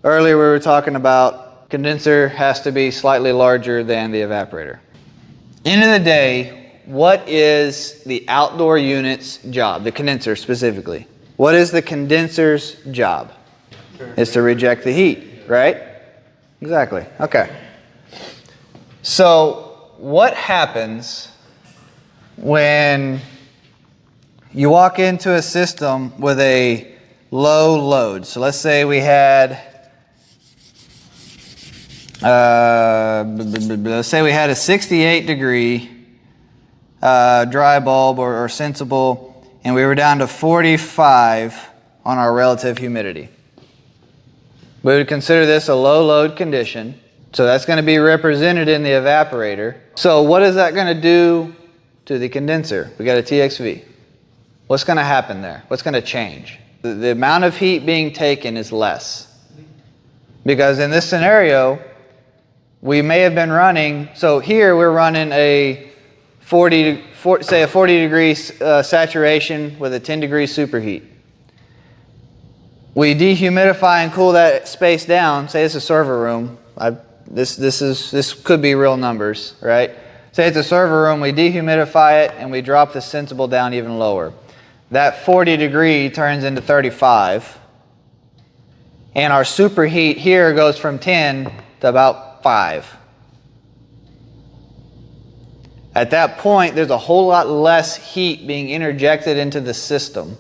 Earlier we were talking about condenser has to be slightly larger than the evaporator. End of the day, what is the outdoor unit's job, the condenser specifically? What is the condenser's job? It's to reject the heat, right? Exactly. Okay. So what happens when you walk into a system with a low load? So let's say we had a 68 degree dry bulb or sensible, and we were down to 45 on our relative humidity. We would consider this a low load condition. So that's going to be represented in the evaporator. So what is that going to do to the condenser? We got a TXV. What's going to happen there? What's going to change? The amount of heat being taken is less. Because in this scenario, we may have been running, so here we're running a 40 degree saturation with a 10 degree superheat. We dehumidify and cool that space down. Say it's a server room. This could be real numbers, right? Say it's a server room. We dehumidify it and we drop the sensible down even lower. That 40 degree turns into 35, and our superheat here goes from 10 to about 5. At that point, there's a whole lot less heat being interjected into the system.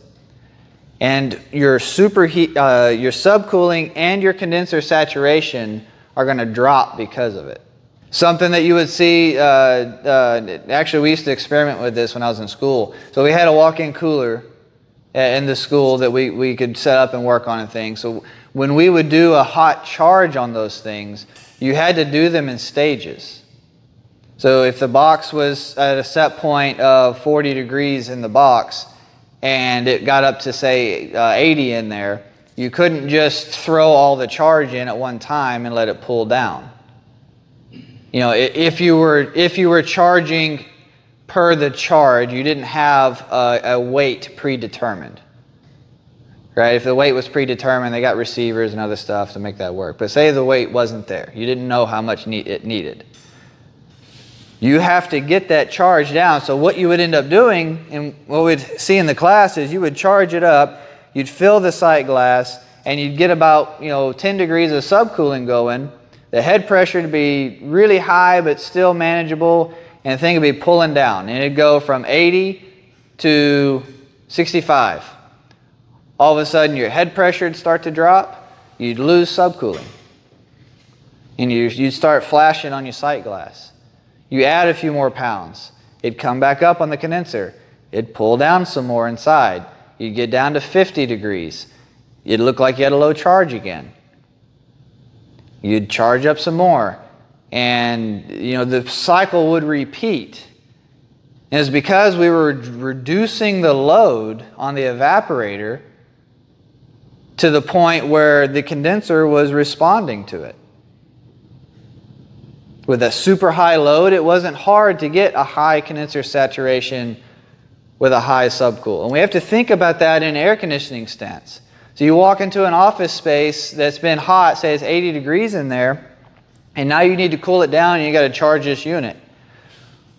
And your superheat, your subcooling and your condenser saturation are going to drop because of it. Something that you would see, actually we used to experiment with this when I was in school. So we had a walk-in cooler in the school that we could set up and work on and things. So when we would do a hot charge on those things, you had to do them in stages. So if the box was at a set point of 40 degrees in the box, and it got up to say 80 in there, you couldn't just throw all the charge in at one time and let it pull down. You know, if you were charging per the charge, you didn't have a weight predetermined, right? If the weight was predetermined, they got receivers and other stuff to make that work. But say the weight wasn't there, you didn't know how much it needed. You have to get that charge down. So what you would end up doing, and what we'd see in the class, is you would charge it up, you'd fill the sight glass, and you'd get about 10 degrees of subcooling going. The head pressure would be really high but still manageable, and the thing would be pulling down. And it'd go from 80 to 65. All of a sudden your head pressure would start to drop, you'd lose subcooling. And you'd start flashing on your sight glass. You add a few more pounds, it'd come back up on the condenser. It'd pull down some more inside. You'd get down to 50 degrees. It'd look like you had a low charge again. You'd charge up some more. And the cycle would repeat. And it's because we were reducing the load on the evaporator to the point where the condenser was responding to it. With a super high load, it wasn't hard to get a high condenser saturation with a high subcool. And we have to think about that in air conditioning stance. So you walk into an office space that's been hot, say it's 80 degrees in there, and now you need to cool it down and you got to charge this unit.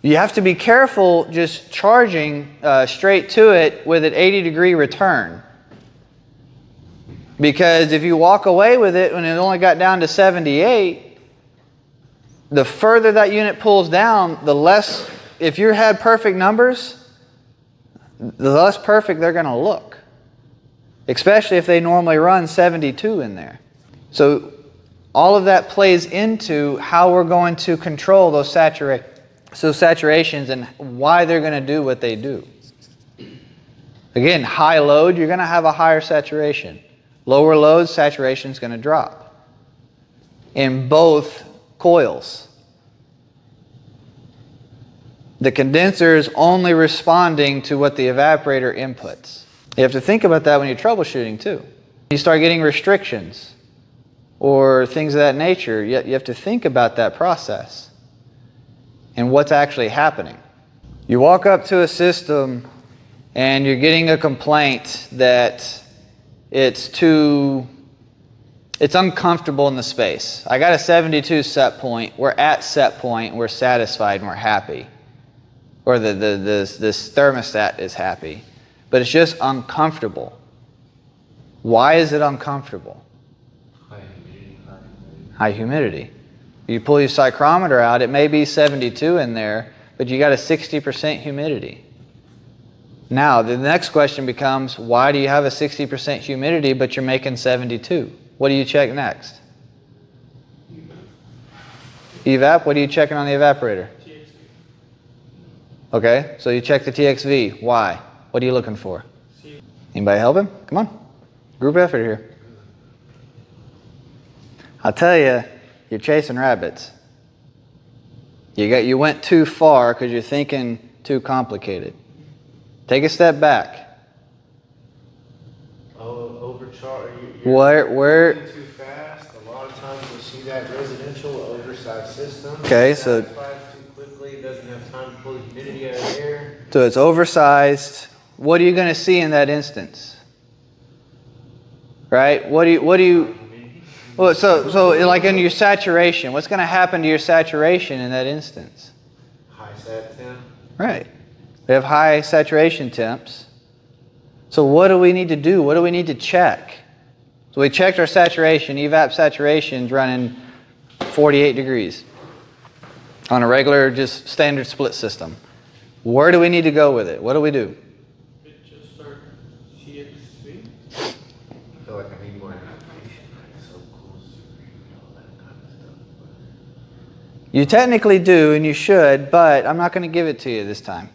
You have to be careful just charging straight to it with an 80 degree return. Because if you walk away with it when it only got down to 78, the further that unit pulls down, the less, if you had perfect numbers, the less perfect they're going to look. Especially if they normally run 72 in there. So all of that plays into how we're going to control those saturations and why they're going to do what they do. Again, high load, you're going to have a higher saturation. Lower load, saturation is going to drop. In both coils. The condenser is only responding to what the evaporator inputs. You have to think about that when you're troubleshooting too. You start getting restrictions or things of that nature, you have to think about that process and what's actually happening. You walk up to a system and you're getting a complaint that it's too It's uncomfortable in the space. I got a 72 set point. We're at set point. We're satisfied and we're happy. Or this thermostat is happy. But it's just uncomfortable. Why is it uncomfortable? High humidity. You pull your psychrometer out, it may be 72 in there, but you got a 60% humidity. Now, the next question becomes, why do you have a 60% humidity but you're making 72? What do you check next? Evap, what are you checking on the evaporator? TXV. Okay, so you check the TXV. Why? What are you looking for? Anybody help him? Come on. Group effort here. I'll tell you, you're chasing rabbits. You went too far because you're thinking too complicated. Take a step back. Overcharge. Where? Too fast. A lot of times we see that residential oversized system. Okay, so too quickly, it doesn't have time to pull the humidity out of the air. So it's oversized. What are you going to see in that instance? Right? What do you? Well, so like in your saturation, what's going to happen to your saturation in that instance? High sat temp. Right. We have high saturation temps. So what do we need to do? What do we need to check? So we checked our saturation. Evap saturation is running 48 degrees on a regular, just standard split system. Where do we need to go with it? What do we do? Just start TXV. I feel like I need more information. It's so cool, Superheat, all that kind of stuff. You technically do, and you should, but I'm not going to give it to you this time.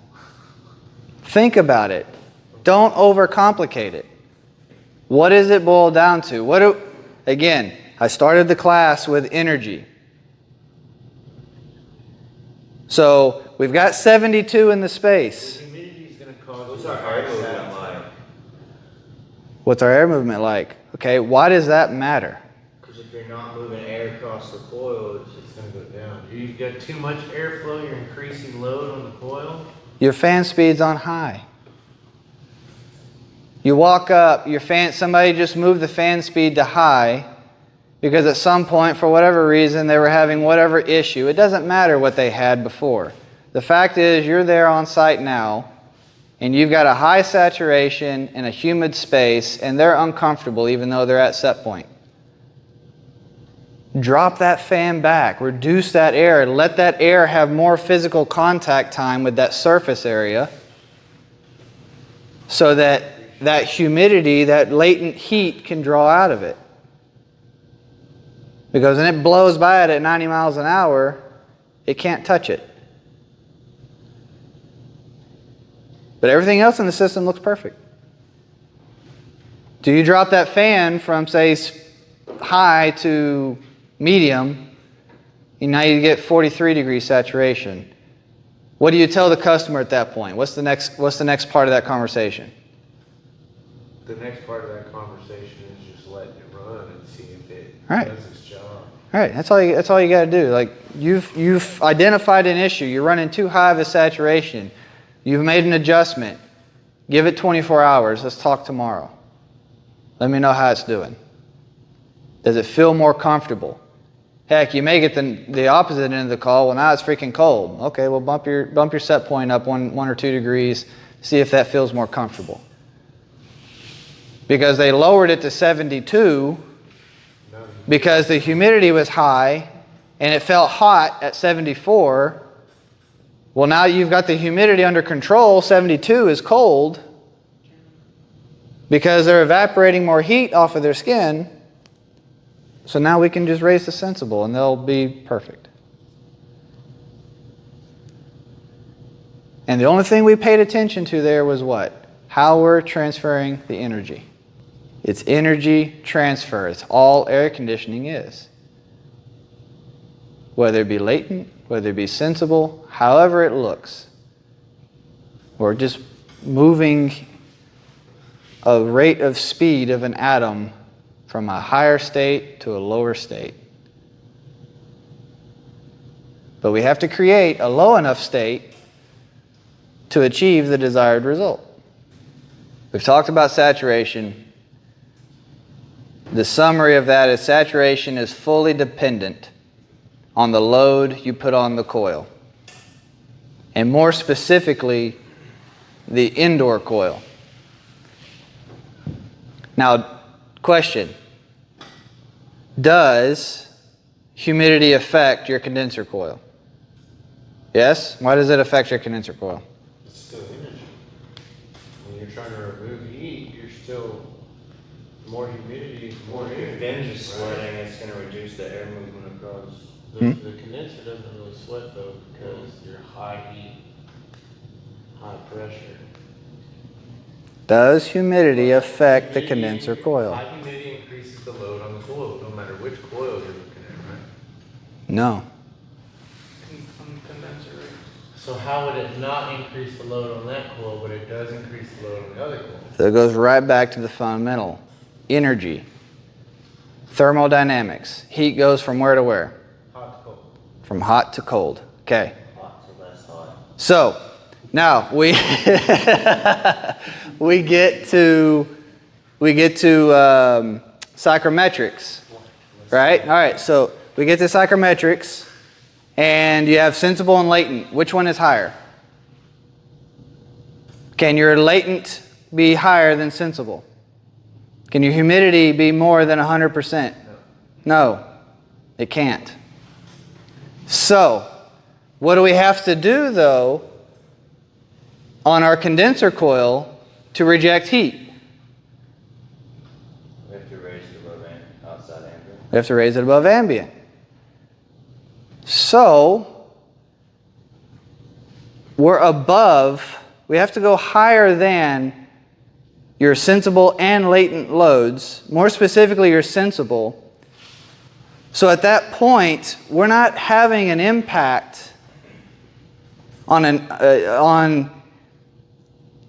Think about it. Don't overcomplicate it. What does it boil down to? Again, I started the class with energy. So we've got 72 in the space. The humidity is going to cause. What's our air movement like? What's our air movement like? Okay, why does that matter? Because if you're not moving air across the coil, it's going to go down. If you've got too much airflow, you're increasing load on the coil. Your fan speed's on high. You walk up, somebody just moved the fan speed to high because at some point, for whatever reason, they were having whatever issue. It doesn't matter what they had before. The fact is, you're there on site now, and you've got a high saturation in a humid space, and they're uncomfortable even though they're at set point. Drop that fan back, reduce that air, let that air have more physical contact time with that surface area so that humidity, that latent heat can draw out of it. Because when it blows by it at 90 miles an hour, it can't touch it. But everything else in the system looks perfect. Do you drop that fan from, say, high to medium, and now you get 43 degree saturation? What do you tell the customer at that point? What's the next part of that conversation? The next part of that conversation is just letting it run and see if it does its job. All right, that's all you got to do. Like you've identified an issue. You're running too high of a saturation. You've made an adjustment. Give it 24 hours. Let's talk tomorrow. Let me know how it's doing. Does it feel more comfortable? Heck, you may get the opposite end of the call. Well, now it's freaking cold. Okay, well bump your set point up one or 2 degrees. See if that feels more comfortable. Because they lowered it to 72 because the humidity was high and it felt hot at 74. Well, now you've got the humidity under control. 72 is cold because they're evaporating more heat off of their skin. So now we can just raise the sensible and they'll be perfect. And the only thing we paid attention to there was what? How we're transferring the energy. It's energy transfer. It's all air conditioning is. Whether it be latent, whether it be sensible, however it looks. We're just moving a rate of speed of an atom from a higher state to a lower state. But we have to create a low enough state to achieve the desired result. We've talked about saturation. The summary of that is saturation is fully dependent on the load you put on the coil. And more specifically, the indoor coil. Now, question. Does humidity affect your condenser coil? Yes? Why does it affect your condenser coil? It's still energy. When you're trying to remove heat, you're still, more humidity, more energy. Then just sweating, it's going to reduce the air movement across. The condenser doesn't really sweat though, because you're high heat, high pressure. Does humidity affect the condenser coil? High humidity increases the load on the coil, no matter which coil you're looking at, right? No. Condenser. So how would it not increase the load on that coil, but it does increase the load on the other coil? So it goes right back to the fundamental. Energy. Thermodynamics. Heat goes from where to where? Hot to cold. From hot to cold. Okay. Hot to less hot. So, now we we get to psychometrics, right? All right. So we get to psychometrics, and you have sensible and latent. Which one is higher? Can your latent be higher than sensible? Can your humidity be more than 100%? No, it can't. So, what do we have to do though on our condenser coil to reject heat? We have to raise it above outside ambient. We have to raise it above ambient. So, we're above, we have to go higher than your sensible and latent loads, more specifically your sensible. So at that point, we're not having an impact on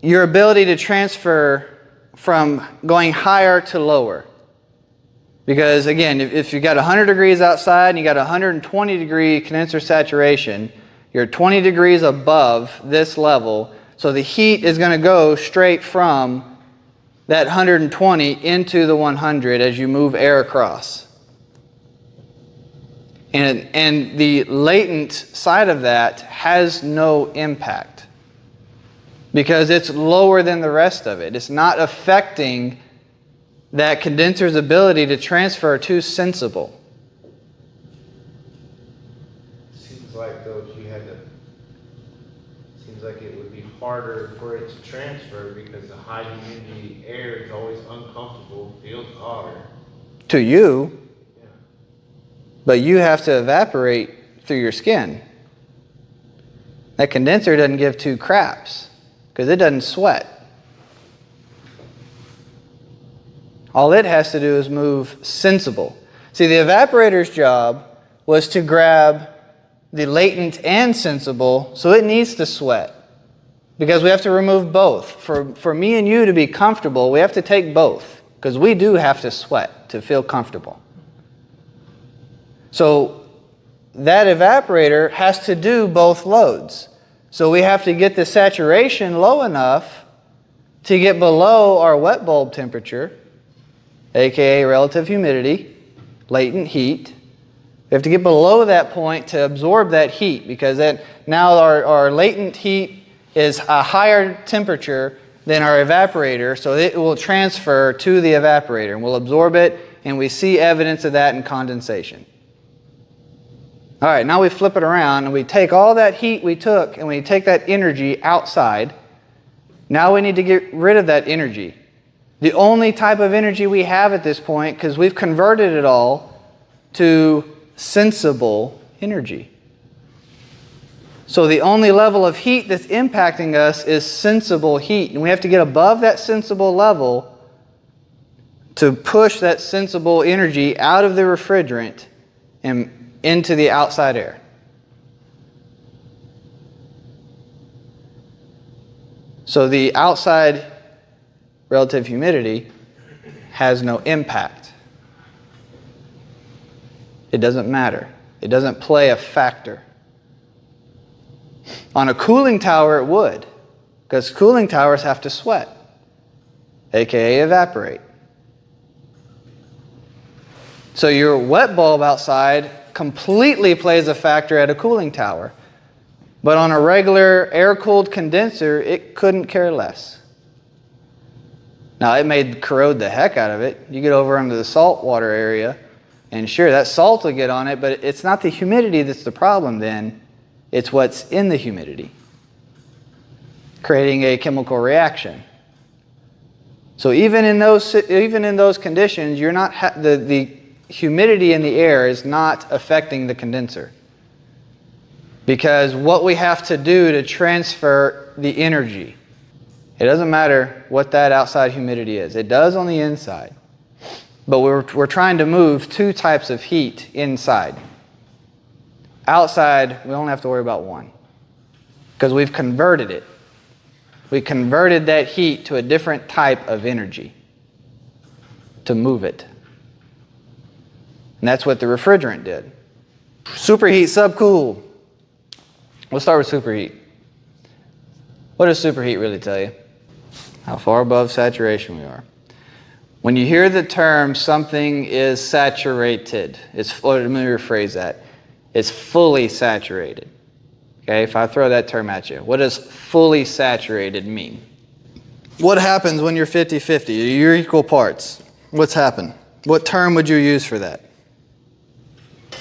your ability to transfer from going higher to lower. Because again, if you've got 100 degrees outside and you got 120 degree condenser saturation, you're 20 degrees above this level, so the heat is going to go straight from that 120 into the 100 as you move air across. And the latent side of that has no impact because it's lower than the rest of it. It's not affecting that condenser's ability to transfer to sensible. Seems like though if you had to, seems like it would be harder for it to transfer because the high humidity air is always uncomfortable, feels hotter. To you, Yeah. but you have to evaporate through your skin. That condenser doesn't give two craps because it doesn't sweat. All it has to do is move sensible. See, the evaporator's job was to grab the latent and sensible, so it needs to sweat. Because we have to remove both. For me and you to be comfortable, we have to take both. Because we do have to sweat to feel comfortable. So that evaporator has to do both loads. So we have to get the saturation low enough to get below our wet bulb temperature, aka relative humidity, latent heat. We have to get below that point to absorb that heat because then now our latent heat is a higher temperature than our evaporator, so it will transfer to the evaporator and we'll absorb it, and we see evidence of that in condensation. All right, now we flip it around and we take all that heat we took and we take that energy outside. Now we need to get rid of that energy. The only type of energy we have at this point, because we've converted it all to sensible energy. So the only level of heat that's impacting us is sensible heat. And we have to get above that sensible level to push that sensible energy out of the refrigerant and into the outside air. So the outside relative humidity has no impact. It doesn't matter. It doesn't play a factor. On a cooling tower, it would, because cooling towers have to sweat, aka evaporate. So your wet bulb outside completely plays a factor at a cooling tower. But on a regular air-cooled condenser, it couldn't care less. Now, it may corrode the heck out of it. You get over into the salt water area, and sure, that salt will get on it, but it's not the humidity that's the problem then. It's what's in the humidity, creating a chemical reaction. So even in those conditions, you're not the humidity in the air is not affecting the condenser. Because what we have to do to transfer the energy, it doesn't matter what that outside humidity is. It does on the inside. But we're trying to move two types of heat inside. Outside, we only have to worry about one. Because we've converted it. We converted that heat to a different type of energy to move it. And that's what the refrigerant did. Superheat, subcool. We'll start with superheat. What does superheat really tell you? How far above saturation we are. When you hear the term something is saturated, let me rephrase that. It's fully saturated. Okay, if I throw that term at you, what does fully saturated mean? What happens when you're 50-50? You're equal parts. What's happened? What term would you use for that? I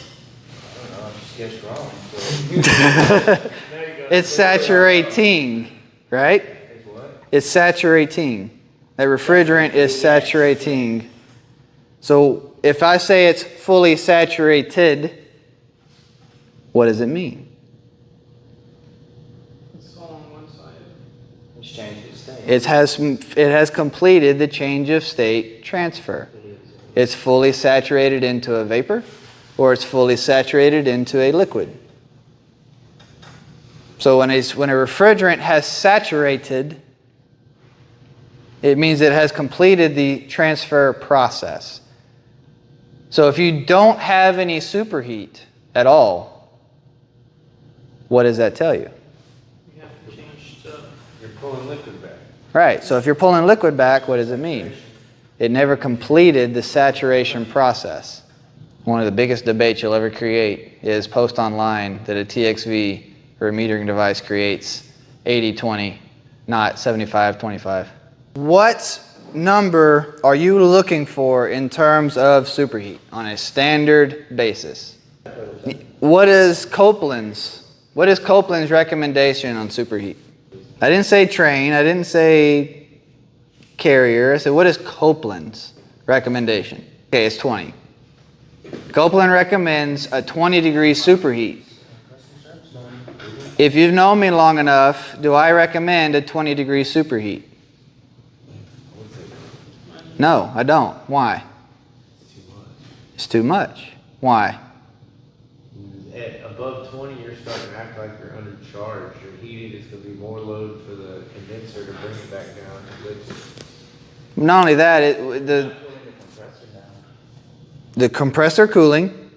don't know, it just gets wrong. It's saturating, right? It's what? It's saturating. That refrigerant is saturating. So if I say it's fully saturated, what does it mean? It's all on one side. It's changed its state. It has completed the change of state transfer. It's fully saturated into a vapor, or it's fully saturated into a liquid. So when a refrigerant has saturated, it means it has completed the transfer process. So if you don't have any superheat at all, what does that tell you? You have to change the. You're pulling liquid back. Right, so if you're pulling liquid back, what does it mean? It never completed the saturation process. One of the biggest debates you'll ever create is post online that a TXV or a metering device creates 80-20, not 75-25. What number are you looking for in terms of superheat on a standard basis? What is Copeland's recommendation on superheat? I didn't say train, I didn't say Carrier, I said what is Copeland's recommendation? Okay, it's 20. Copeland recommends a 20-degree superheat. If you've known me long enough, do I recommend a 20-degree superheat? No, I don't. Why? It's too much. Why? At above 20, you're starting to act like you're undercharged. Your heating is going to be more load for the condenser to bring it back down to liquid. Not only that, the compressor cooling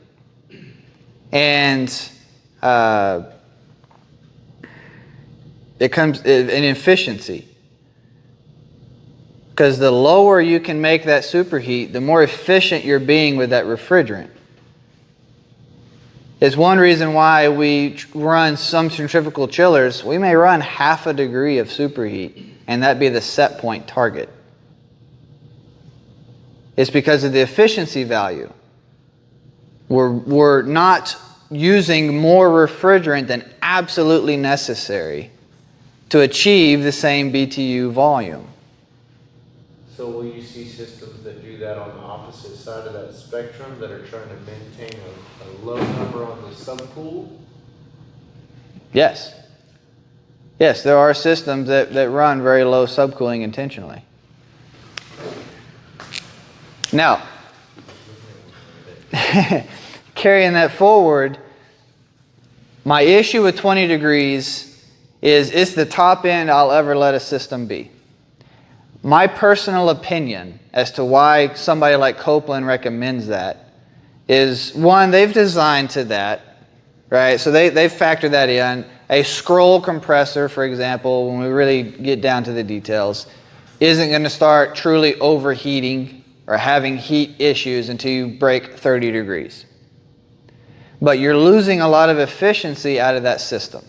and it comes in efficiency. Because the lower you can make that superheat, the more efficient you're being with that refrigerant. It's one reason why we run some centrifugal chillers. We may run half a degree of superheat, and that be the set point target. It's because of the efficiency value. We're not using more refrigerant than absolutely necessary to achieve the same BTU volume. So will you see systems that do that on the opposite side of that spectrum that are trying to maintain a low number on the subcool? Yes. Yes, there are systems that run very low subcooling intentionally. Now, carrying that forward, my issue with 20 degrees is it's the top end I'll ever let a system be. My personal opinion as to why somebody like Copeland recommends that is, one, they've designed to that, right? So they've factored that in. A scroll compressor, for example, when we really get down to the details, isn't going to start truly overheating, or having heat issues until you break 30 degrees. But you're losing a lot of efficiency out of that system.